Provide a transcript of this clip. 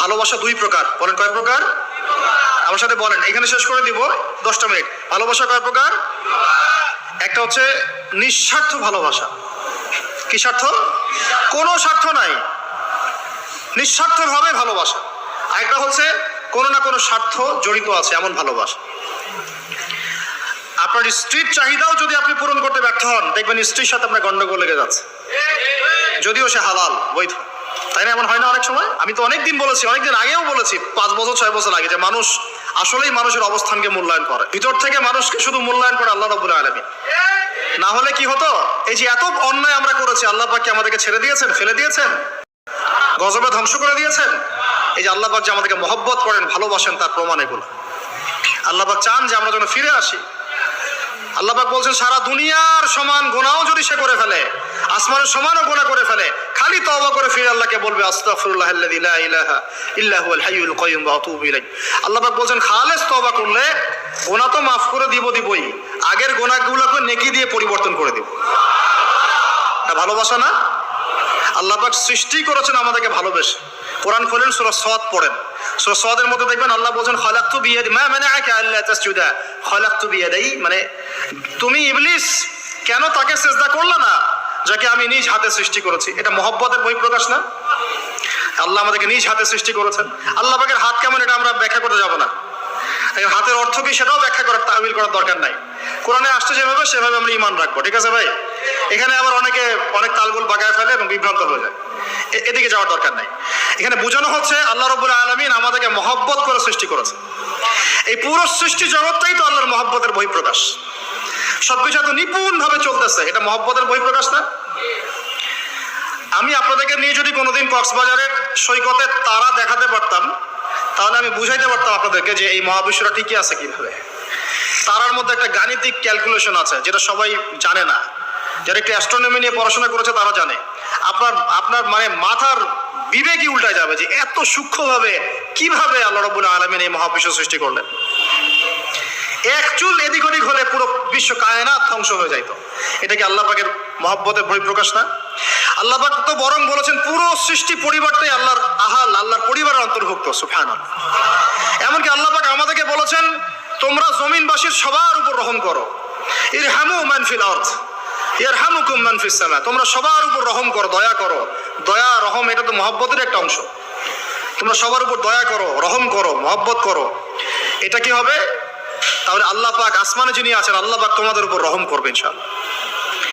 ভালোবাসা দুই প্রকার। বলেন কয় প্রকার? আমার সাথে বলেন, এখানে শেষ করে দিব 10টা মিনিট। ভালোবাসা কয় প্রকার? একটা হচ্ছে নিঃস্বার্থ ভালোবাসা। কি স্বার্থ? কোনো স্বার্থ নাই, নিঃস্বার্থভাবে ভালোবাসা। আরেকটা হচ্ছে কোনো না কোনো স্বার্থ জড়িত আছে এমন ভালোবাসা। আপনার স্ত্রীর চাহিদাও যদি আপনি পূরণ করতে ব্যর্থ হন, দেখবেন স্ত্রীর সাথে আপনার গন্ডগোল লেগে যাচ্ছে, যদিও সে হালাল বৈধ। তাই না? এমন হয় না অনেক সময়? আমি তো অনেকদিন বলেছি, অনেকদিন আগেও বলেছি, 5 বছর 6 বছর আগে, যে মানুষ আসলেই মানুষের অবস্থানকে মূল্যায়ন করে, ভিতর থেকে মানুষকে শুধু মূল্যায়ন করে আল্লাহ রাব্বুল আলামিন। না হলে কি হতো? এই যে এত অন্যায় আমরা করেছি, আল্লাহ পাক কি আমাদেরকে ছেড়ে দিয়েছেন, ফেলে দিয়েছেন, গজবে ধ্বংস করে দিয়েছেন? এই যে আল্লাহ পাক যে আমাদেরকে মহব্বত করেন, ভালোবাসেন, তার প্রমাণ এগুলো। আল্লাহ পাক চান যে আমরা যেন ফিরে আসি। আল্লাহ পাক বলছেন, সারা দুনিয়ার সমান গুনাহও যদি সে করে ফেলে, আসমানের সমানও গুনাহ করে ফেলে, খালি তওবা করে ফিরে আল্লাহকে বলবে আস্তাগফিরুল্লাহাল্লাযী লা ইলাহা ইল্লা হুয়াল হাইয়ুল কাইয়্যুম ওয়া আতুবু ইলাইহি। আল্লাহ পাক বলছেন, খালেস তওবা করলে গুনাহ তো মাফ করে দিবই, আগের গুনাহগুলোকে নেকি দিয়ে পরিবর্তন করে দিব। এটা ভালোবাসা না? আল্লাহ পাক সৃষ্টি করেছেন আমাদেরকে ভালোবেসে। কোরআন খোলেন, সূরা সাদ পড়েন। সূরা সাদের মধ্যে দেখবেন আল্লাহ বলেন, খালাকতু বিয়াদি মা মানাআকা আল্লা তাসজুদা খালাকতু বিয়াদি, মানে তুমি ইবলিস কেন তাকে সিজদা করলে না যাকে আমি নিজ হাতে সৃষ্টি করেছি। এটা মহব্বতের বহিঃপ্রকাশ না? আল্লাহ আমাদেরকে নিজ হাতে সৃষ্টি করেছেন। আল্লাহ পাকের হাত কেমন এটা আমরা ব্যাখ্যা করতে যাব না। হাতের অর্থ কি সেটাও ব্যাখ্যা করার, তাহবিল করার দরকার নাই। কোরআনে আসছে যেভাবে সেভাবে আমরা ঈমান রাখবো, ঠিক আছে ভাই? এখানে আবার অনেকে অনেক তালগোল বাগায় ফেলে এবং বিভ্রান্ত হয়ে যায়, এদিকে যাওয়ার দরকার নাই। এখানে বোঝানো হচ্ছে আল্লাহ রাব্বুল আলামিন আমাদেরকে মহব্বত করে সৃষ্টি করেছে। এই পুরো সৃষ্টি জগৎটাই তো আল্লাহর মহব্বতের বহিঃপ্রকাশ। সবকিছু এত নিপুণ ভাবে চলতেছে, এটা মহব্বতের বহিঃপ্রকাশ না? আমি আপনাদেরকে নিয়ে যদি কোনোদিন কক্সবাজারের সৈকতে তারা দেখাতে পারতাম, তাহলে আমি বুঝাইতে পারতাম আপনাদেরকে যে এই মহাবিশ্বটা ঠিকই আছে কিভাবে। তারার মধ্যে একটা গাণিতিক ক্যালকুলেশন আছে যেটা সবাই জানে না। যারা একটু অ্যাস্ট্রোনমি নিয়ে পড়াশোনা করেছে তারা জানে। আপনার মানে মাথার বিবেকই উল্টায় যাবে যে এত সূক্ষ্মভাবে কিভাবে আল্লাহ রাব্বুল আলামিন এই মহাবিশ্ব সৃষ্টি করলেন। এক চুল এদিক ওদিক হলে পুরো বিশ্ব কায়নাত ধ্বংস হয়ে যাইতো। এটা কি আল্লাহ পাকের মহব্বতের বহিঃপ্রকাশ না? আল্লাহ পাক তো বরং বলেছেন পুরো সৃষ্টি পরিবারটাই আল্লাহর আহাল, আল্লাহর পরিবারের অন্তর্ভুক্ত। সুবহানাল্লাহ। এমনকি আল্লাহ পাক আমাদেরকে বলেছেন, তোমরা জমিনবাসীর সবার উপর রহম করো। ইরহামু মান ফিল আরদ ইয়ারহামুকুম মান ফিস সামা। তোমরা সবার উপর রহম করো, দয়া করো। দয়া রহম এটা তো মহব্বতের একটা অংশ। তোমরা সবার উপর দয়া করো, রহম করো, মহব্বত করো। এটা কি হবে? তাহলে আল্লাহ পাক আসমানে যিনি আছেন, আল্লাহ পাক তোমাদের উপর রহম করবে ইনশাআল্লাহ।